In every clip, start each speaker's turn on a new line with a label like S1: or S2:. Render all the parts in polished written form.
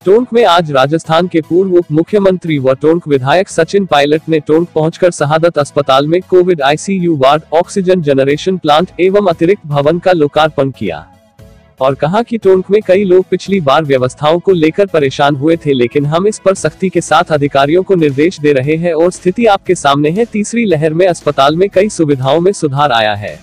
S1: टोंक में आज राजस्थान के पूर्व उप मुख्यमंत्री व टोंक विधायक सचिन पायलट ने टोंक पहुंचकर शहादत अस्पताल में Covid ICU ward, oxygen generation plant एवं अतिरिक्त भवन का लोकार्पण किया और कहा कि टोंक में कई लोग पिछली बार व्यवस्थाओं को लेकर परेशान हुए थे, लेकिन हम इस पर सख्ती के साथ अधिकारियों को निर्देश दे रहे हैं और स्थिति आपके सामने है। तीसरी लहर में अस्पताल में कई सुविधाओं में सुधार आया है।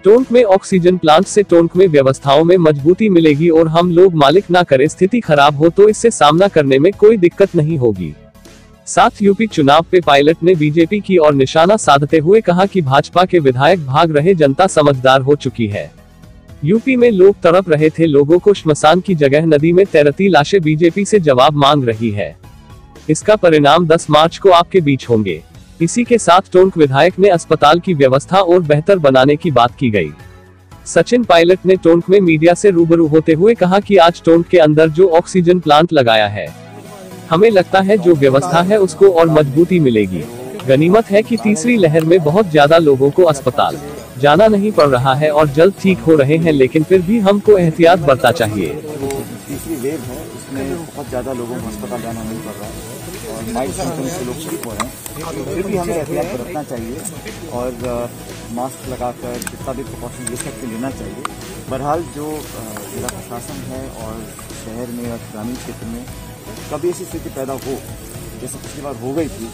S1: टोंक में ऑक्सीजन प्लांट से टोंक में व्यवस्थाओं में मजबूती मिलेगी और हम लोग मालिक ना करें, स्थिति खराब हो तो इससे सामना करने में कोई दिक्कत नहीं होगी। साथ यूपी चुनाव पे पायलट ने बीजेपी की ओर निशाना साधते हुए कहा कि भाजपा के विधायक भाग रहे, जनता समझदार हो चुकी है। यूपी में लोग तड़प रहे थे, लोगों को श्मशान की जगह नदी में तैरती लाशें बीजेपी से जवाब मांग रही है। इसका परिणाम 10 मार्च को आपके बीच होंगे। इसी के साथ टोंक विधायक ने अस्पताल की व्यवस्था और बेहतर बनाने की बात की गई। सचिन पायलट ने टोंक में मीडिया से रूबरू होते हुए कहा कि आज टोंक के अंदर जो ऑक्सीजन प्लांट लगाया है, हमें लगता है जो व्यवस्था है उसको और मजबूती मिलेगी। गनीमत है कि तीसरी लहर में बहुत ज्यादा लोगों को अस्पताल जाना नहीं पड़ रहा है और जल्द ठीक हो रहे हैं, लेकिन फिर भी हमको एहतियात बरतना चाहिए।
S2: तीसरी वेव है, उसमें बहुत ज्यादा लोगों को अस्पताल जाना नहीं पड़ रहा है और माइल्ड सिम्टम्स से लोग ठीक हो रहे हैं, फिर भी हमें एहतियात बरतना चाहिए और मास्क लगाकर जितना भी प्रिकॉशन ले सकते लेना चाहिए। बहरहाल जो जिला प्रशासन है और शहर में और ग्रामीण क्षेत्र में कभी ऐसी स्थिति पैदा हो जैसे पिछली बार हो गई थी,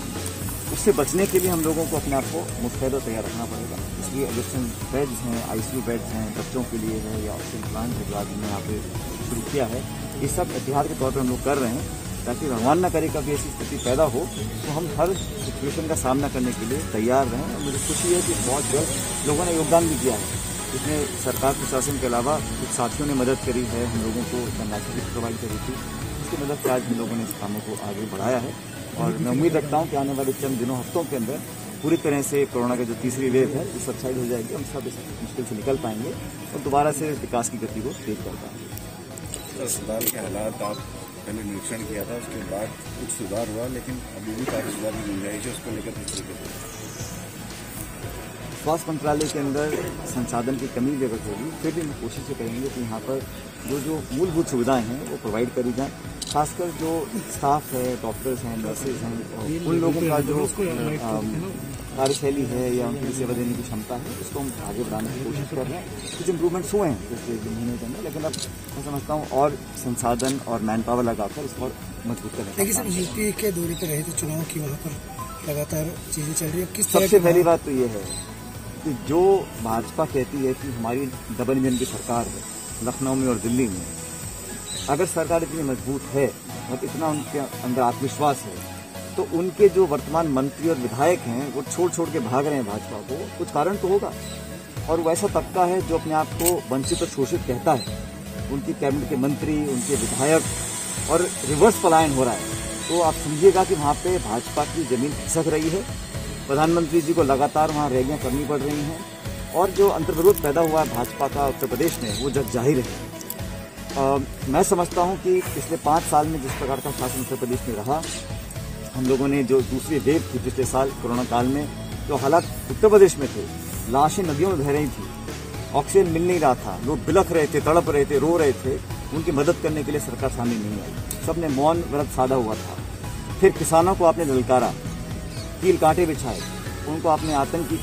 S2: उससे बचने के लिए हम लोगों को अपने आप को मुस्तैद और तैयार रखना पड़ेगा। इसलिए एडमिशन बेड्स हैं, आईसीयू बेड्स हैं, बच्चों के लिए है या ऑक्सीजन प्लांट है जो आज हमने यहाँ पे शुरू किया है, ये सब एहतियात के तौर पर हम लोग कर रहे हैं ताकि भगवान न करे कभी ऐसी स्थिति पैदा हो तो हम हर सिचुएशन का सामना करने के लिए तैयार रहें। और मुझे खुशी है कि बहुत जल्द लोगों ने योगदान भी किया है। इसमें सरकार प्रशासन के अलावा कुछ साथियों ने मदद करी है, हम लोगों को धनराशि भी प्रोवाइड करी थी, उसकी मदद से आज हम लोगों ने इस कामों को आगे बढ़ाया है और मैं उम्मीद रखता हूँ कि आने वाले चंद दिनों हफ्तों के अंदर पूरी तरह से कोरोना की जो तीसरी वेव है वो सबसाइड हो जाएगी, हम सब इस मुश्किल से निकल पाएंगे और दोबारा से विकास की गति को तेज कर पाएंगे।
S3: अस्पताल के हालात आप पहले निरीक्षण किया था, उसके बाद कुछ सुधार हुआ, लेकिन अभी भी काफी सुधार की गुंजाइश है, उसको लेकर किस तरीके से?
S2: स्वास्थ्य मंत्रालय के अंदर संसाधन की कमी भी अगर होगी फिर भी हम कोशिश करेंगे कि यहाँ पर जो मूलभूत सुविधाएं हैं वो प्रोवाइड करी जाएं। खासकर जो स्टाफ है, डॉक्टर्स हैं, नर्सेज हैं, उन लोगों का जो कार्यशैली है या उनकी सेवा देने की क्षमता है उसको हम आगे बढ़ाने की कोशिश कर रहे हैं। कुछ इम्प्रूवमेंट्स हुए हैं पिछले महीने के अंदर, लेकिन अब मैं समझता हूँ और संसाधन और मैन पावर लगाकर इसको और मजबूत करें।
S4: देखिए सर, यूपी के दौरे पर रहे थे चुनाव की, वहाँ पर लगातार चीजें चल रही है, किस
S2: सबसे पहली बात तो ये है कि जो भाजपा कहती है कि हमारी डबल इंजन की सरकार है लखनऊ में और दिल्ली में, अगर सरकार इतनी मजबूत है और इतना उनके अंदर आत्मविश्वास है तो उनके जो वर्तमान मंत्री और विधायक हैं वो छोड़ के भाग रहे हैं भाजपा को, कुछ कारण तो होगा। और वो ऐसा तबका है जो अपने आप को वंचित और शोषित कहता है, उनकी कैबिनेट के मंत्री, उनके विधायक और रिवर्स पलायन हो रहा है, तो आप समझिएगा कि वहाँ पे भाजपा की जमीन खिसक रही है। प्रधानमंत्री जी को लगातार वहाँ रैलियाँ करनी पड़ रही हैं और जो अंतर्विरोध पैदा हुआ है भाजपा का उत्तर प्रदेश में वो जग जाहिर है। मैं समझता हूँ कि पिछले 5 साल में जिस प्रकार का शासन उत्तर प्रदेश में रहा, हम लोगों ने जो दूसरी वेव थी पिछले साल कोरोना काल में, जो हालात उत्तर प्रदेश में थे, लाशें नदियों में बह रही थी, ऑक्सीजन मिल नहीं रहा था, लोग बिलख रहे थे, तड़प रहे थे, रो रहे थे, उनकी मदद करने के लिए सरकार सामने नहीं आई, सबने मौन व्रत साधा हुआ था। फिर किसानों को आपने ललकारा, कील कांटे बिछाए, उनको आपने आतंकी